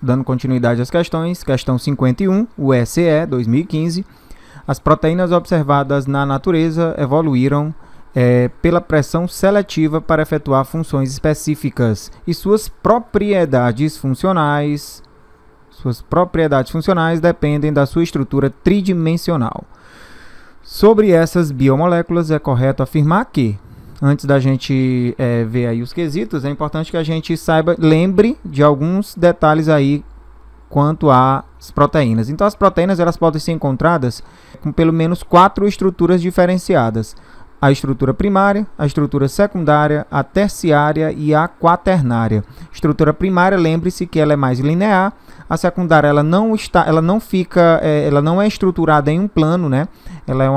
dando continuidade às questões, questão 51, USE 2015. As proteínas observadas na natureza evoluíram pela pressão seletiva para efetuar funções específicas e suas propriedades funcionais dependem da sua estrutura tridimensional. Sobre essas biomoléculas, é correto afirmar que, antes da gente ver aí os quesitos, é importante que a gente lembre de alguns detalhes aí quanto às proteínas. Então, as proteínas elas podem ser encontradas com pelo menos 4 estruturas diferenciadas: a estrutura primária, a estrutura secundária, a terciária e a quaternária. Estrutura primária, lembre-se que ela é mais linear. A secundária ela não é estruturada em um plano, né? Ela é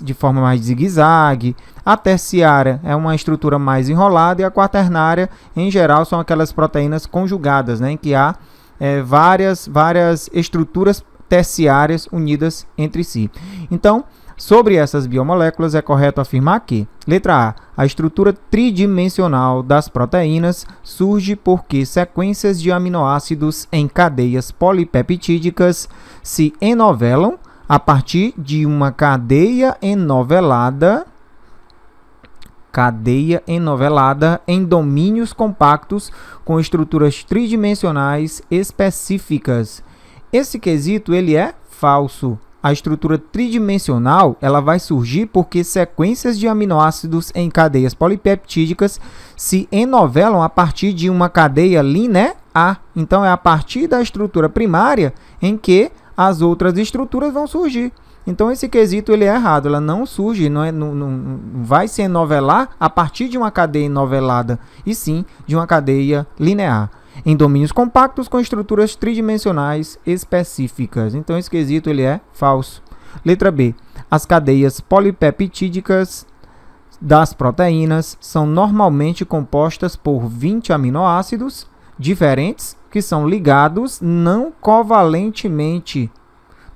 de forma mais zigue-zague. A terciária é uma estrutura mais enrolada e a quaternária, em geral, são aquelas proteínas conjugadas, né? Em que há várias estruturas terciárias unidas entre si. Então, sobre essas biomoléculas, é correto afirmar que, letra A estrutura tridimensional das proteínas surge porque sequências de aminoácidos em cadeias polipeptídicas se enovelam a partir de uma cadeia enovelada em domínios compactos com estruturas tridimensionais específicas. Esse quesito ele é falso. A estrutura tridimensional ela vai surgir porque sequências de aminoácidos em cadeias polipeptídicas se enovelam a partir de uma cadeia linear. Então, é a partir da estrutura primária em que as outras estruturas vão surgir. Então, esse quesito ele é errado. Ela não surge, não vai se enovelar a partir de uma cadeia enovelada, e sim de uma cadeia linear, em domínios compactos com estruturas tridimensionais específicas. Então, esse quesito ele é falso. Letra B. As cadeias polipeptídicas das proteínas são normalmente compostas por 20 aminoácidos diferentes que são ligados não covalentemente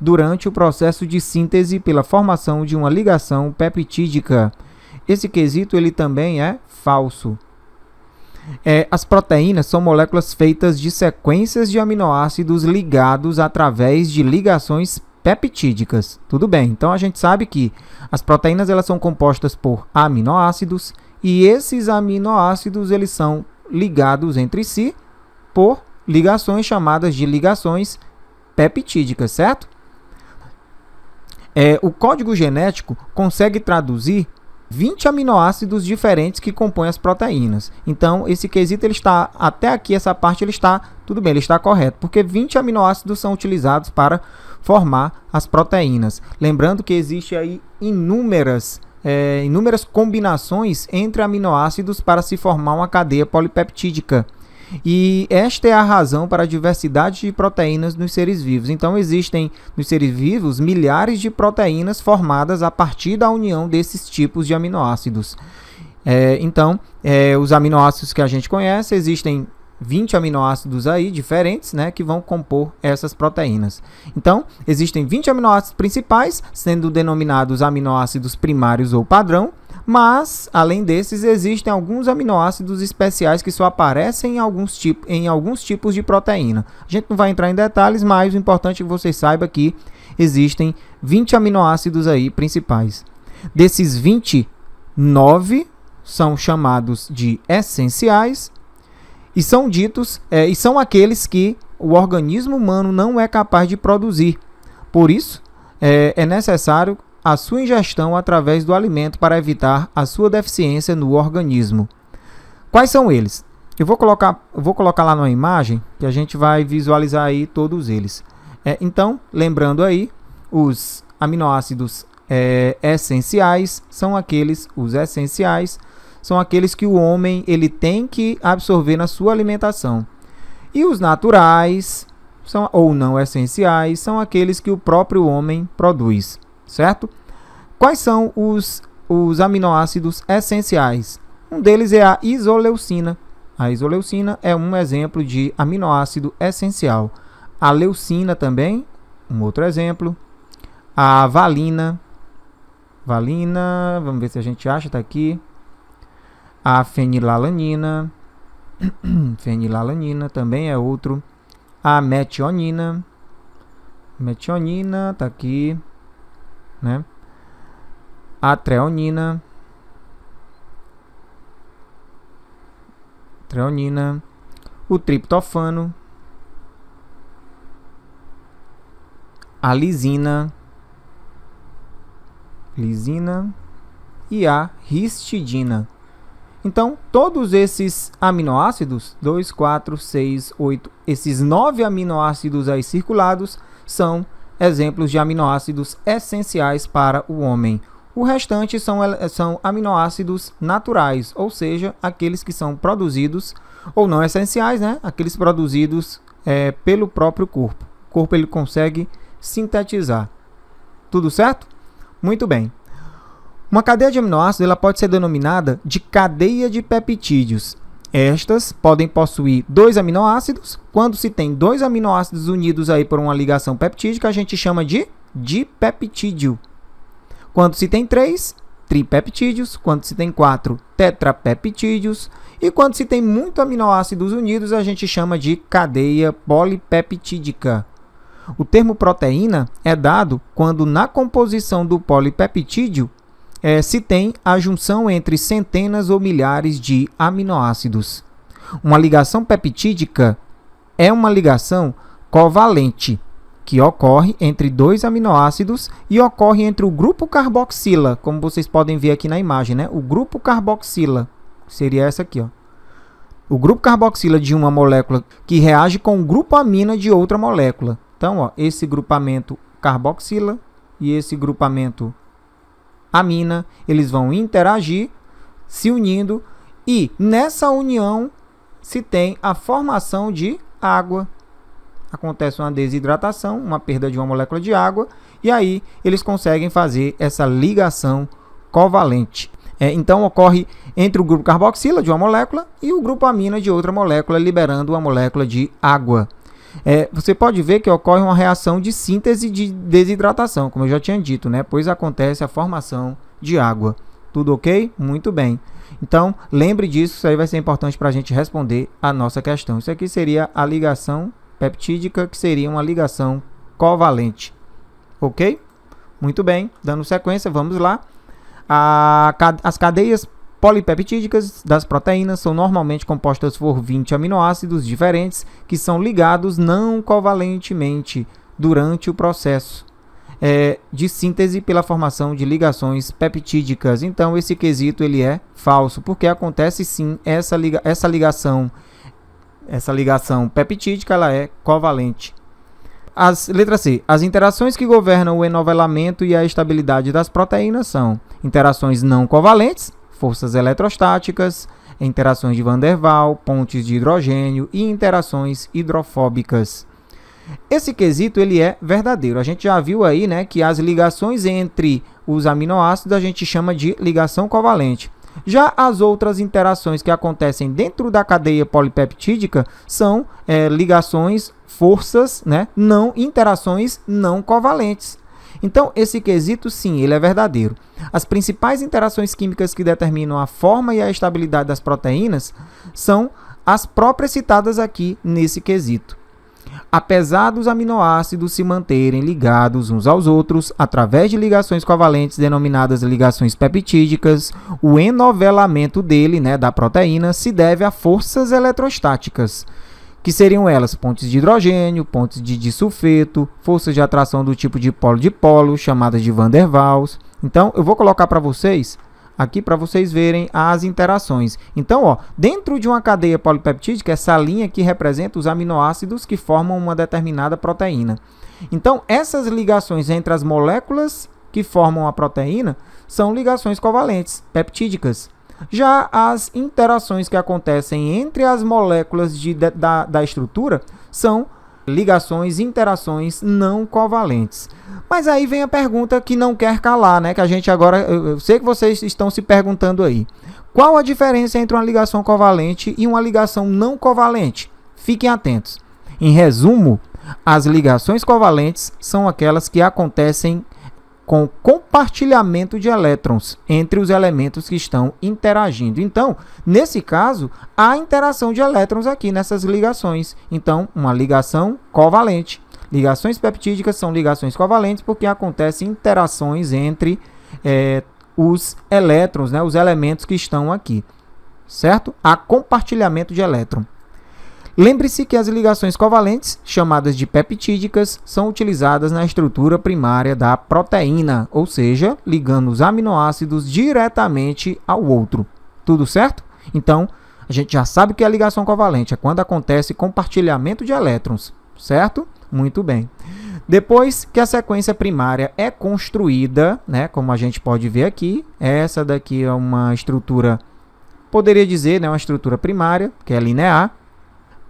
durante o processo de síntese pela formação de uma ligação peptídica. Esse quesito ele também é falso. As proteínas são moléculas feitas de sequências de aminoácidos ligados através de ligações peptídicas. Tudo bem, então a gente sabe que as proteínas elas são compostas por aminoácidos e esses aminoácidos eles são ligados entre si por ligações chamadas de ligações peptídicas, certo? O código genético consegue traduzir 20 aminoácidos diferentes que compõem as proteínas. Então, esse quesito, ele está, até aqui, essa parte, ele está, tudo bem, ele está correto, porque 20 aminoácidos são utilizados para formar as proteínas. Lembrando que existe aí inúmeras combinações entre aminoácidos para se formar uma cadeia polipeptídica. E esta é a razão para a diversidade de proteínas nos seres vivos. Então, existem nos seres vivos milhares de proteínas formadas a partir da união desses tipos de aminoácidos. Os aminoácidos que a gente conhece, existem 20 aminoácidos aí diferentes, né, que vão compor essas proteínas. Então, existem 20 aminoácidos principais, sendo denominados aminoácidos primários ou padrão. Mas, além desses, existem alguns aminoácidos especiais que só aparecem em alguns tipos de proteína. A gente não vai entrar em detalhes, mas o importante é que você saiba que existem 20 aminoácidos aí principais. Desses 20, 9 são chamados de essenciais e são aqueles que o organismo humano não é capaz de produzir. Por isso, é necessário a sua ingestão através do alimento para evitar a sua deficiência no organismo. Quais são eles? Eu vou colocar lá na imagem que a gente vai visualizar aí todos eles. Então, lembrando aí, os aminoácidos essenciais são aqueles que o homem ele tem que absorver na sua alimentação. E os naturais ou não essenciais são aqueles que o próprio homem produz. Certo? Quais são os aminoácidos essenciais? Um deles é a isoleucina. A isoleucina é um exemplo de aminoácido essencial. A leucina também, um outro exemplo. A valina, vamos ver se a gente acha, está aqui. A fenilalanina, fenilalanina também é outro. a metionina. Metionina, tá aqui, né? A treonina. Treonina. O triptofano. A lisina. Lisina. E a histidina. Então, todos esses aminoácidos, 2, 4, 6, 8, esses 9 aminoácidos aí circulados, são exemplos de aminoácidos essenciais para o homem. O restante são aminoácidos naturais, ou seja, aqueles que são produzidos, ou não essenciais, né? Aqueles produzidos pelo próprio corpo. O corpo ele consegue sintetizar. Tudo certo? Muito bem. Uma cadeia de aminoácidos ela pode ser denominada de cadeia de peptídeos. Estas podem possuir 2 aminoácidos. Quando se tem 2 aminoácidos unidos aí por uma ligação peptídica, a gente chama de dipeptídeo. Quando se tem 3, tripeptídeos. Quando se tem 4, tetrapeptídeos. E quando se tem muitos aminoácidos unidos, a gente chama de cadeia polipeptídica. O termo proteína é dado quando na composição do polipeptídeo se tem a junção entre centenas ou milhares de aminoácidos. Uma ligação peptídica é uma ligação covalente, que ocorre entre 2 aminoácidos e ocorre entre o grupo carboxila, como vocês podem ver aqui na imagem, né? O grupo carboxila seria essa aqui, ó. O grupo carboxila de uma molécula que reage com o grupo amina de outra molécula. Então, ó, esse grupamento carboxila e esse grupamento amina, eles vão interagir, se unindo, e nessa união se tem a formação de água. Acontece uma desidratação, uma perda de uma molécula de água, e aí eles conseguem fazer essa ligação covalente. Então ocorre entre o grupo carboxila de uma molécula e o grupo amina de outra molécula, liberando uma molécula de água. Você pode ver que ocorre uma reação de síntese de desidratação, como eu já tinha dito, né? Pois acontece a formação de água. Tudo ok? Muito bem. Então, lembre disso, isso aí vai ser importante para a gente responder a nossa questão. Isso aqui seria a ligação peptídica, que seria uma ligação covalente. Ok? Muito bem. Dando sequência, vamos lá. As cadeias polipeptídicas das proteínas são normalmente compostas por 20 aminoácidos diferentes que são ligados não covalentemente durante o processo de síntese pela formação de ligações peptídicas. Então, esse quesito ele é falso, porque acontece sim essa ligação peptídica, ela é covalente. Letra C. As interações que governam o enovelamento e a estabilidade das proteínas são interações não covalentes, forças eletrostáticas, interações de Van der Waals, pontes de hidrogênio e interações hidrofóbicas. Esse quesito ele é verdadeiro. A gente já viu aí, né, que as ligações entre os aminoácidos a gente chama de ligação covalente. Já as outras interações que acontecem dentro da cadeia polipeptídica são ligações, forças, né, interações não covalentes. Então, esse quesito, sim, ele é verdadeiro. As principais interações químicas que determinam a forma e a estabilidade das proteínas são as próprias citadas aqui nesse quesito. Apesar dos aminoácidos se manterem ligados uns aos outros através de ligações covalentes denominadas ligações peptídicas, o enovelamento dele, né, da proteína, se deve a forças eletrostáticas, que seriam elas pontes de hidrogênio, pontes de disulfeto, forças de atração do tipo dipolo-dipolo, chamadas de Van der Waals. Então, eu vou colocar para vocês aqui para vocês verem as interações. Então, ó, dentro de uma cadeia polipeptídica, essa linha aqui representa os aminoácidos que formam uma determinada proteína. Então, essas ligações entre as moléculas que formam a proteína são ligações covalentes, peptídicas. Já as interações que acontecem entre as moléculas da estrutura são interações não covalentes. Mas aí vem a pergunta que não quer calar, né? Que a gente agora, eu sei que vocês estão se perguntando aí. Qual a diferença entre uma ligação covalente e uma ligação não covalente? Fiquem atentos. Em resumo, as ligações covalentes são aquelas que acontecem com compartilhamento de elétrons entre os elementos que estão interagindo. Então, nesse caso, há interação de elétrons aqui nessas ligações. Então, uma ligação covalente. Ligações peptídicas são ligações covalentes porque acontecem interações entre os elétrons, né, os elementos que estão aqui, certo? Há compartilhamento de elétron. Lembre-se que as ligações covalentes, chamadas de peptídicas, são utilizadas na estrutura primária da proteína, ou seja, ligando os aminoácidos diretamente ao outro. Tudo certo? Então, a gente já sabe que a ligação covalente é quando acontece compartilhamento de elétrons, certo? Muito bem. Depois que a sequência primária é construída, né, como a gente pode ver aqui, essa daqui é uma estrutura, poderia dizer, né, uma estrutura primária, que é linear.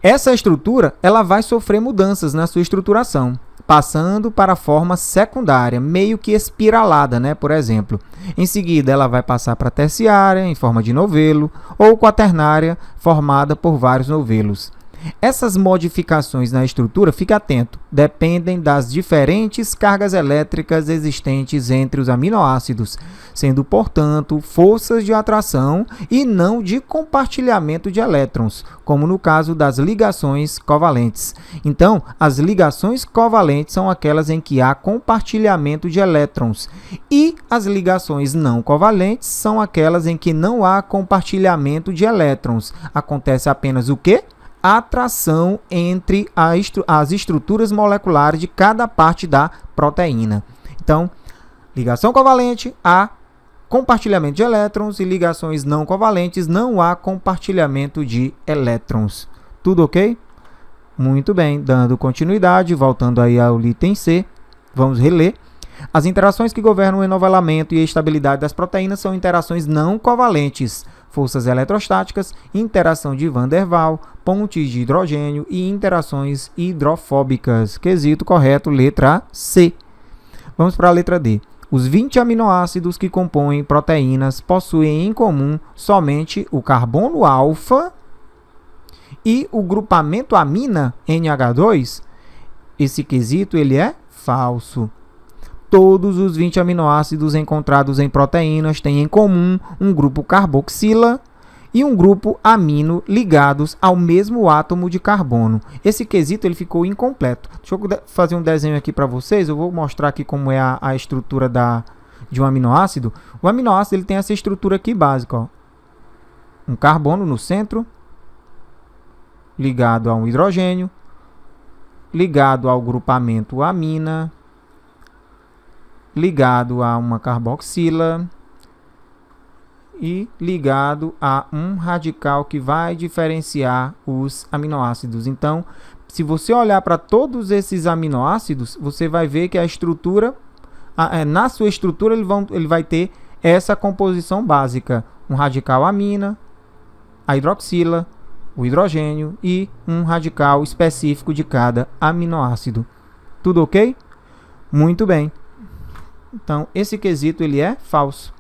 Essa estrutura ela vai sofrer mudanças na sua estruturação, passando para a forma secundária, meio que espiralada, né, por exemplo. Em seguida, ela vai passar para a terciária, em forma de novelo, ou quaternária, formada por vários novelos. Essas modificações na estrutura, fique atento, dependem das diferentes cargas elétricas existentes entre os aminoácidos, sendo, portanto, forças de atração e não de compartilhamento de elétrons, como no caso das ligações covalentes. Então, as ligações covalentes são aquelas em que há compartilhamento de elétrons, e as ligações não covalentes são aquelas em que não há compartilhamento de elétrons. Acontece apenas o quê? Atração entre as estruturas moleculares de cada parte da proteína. Então, ligação covalente, há compartilhamento de elétrons, e ligações não covalentes, não há compartilhamento de elétrons. Tudo ok? Muito bem, dando continuidade, voltando aí ao item C, vamos reler. As interações que governam o enovelamento e a estabilidade das proteínas são interações não covalentes, forças eletrostáticas, interação de Van der Waals, pontes de hidrogênio e interações hidrofóbicas. Quesito correto, letra C. Vamos para a letra D. Os 20 aminoácidos que compõem proteínas possuem em comum somente o carbono alfa e o grupamento amina NH2. Esse quesito ele é falso. Todos os 20 aminoácidos encontrados em proteínas têm em comum um grupo carboxila e um grupo amino ligados ao mesmo átomo de carbono. Esse quesito ele ficou incompleto. Deixa eu fazer um desenho aqui para vocês. Eu vou mostrar aqui como é a estrutura de um aminoácido. O aminoácido ele tem essa estrutura aqui básica. Ó. Um carbono no centro, ligado a um hidrogênio, ligado ao grupamento amina, ligado a uma carboxila e ligado a um radical que vai diferenciar os aminoácidos. Então, se você olhar para todos esses aminoácidos, você vai ver que a estrutura, na sua estrutura, ele vai ter essa composição básica: um radical amina, a hidroxila, o hidrogênio e um radical específico de cada aminoácido. Tudo ok? Muito bem. Então, esse quesito ele é falso.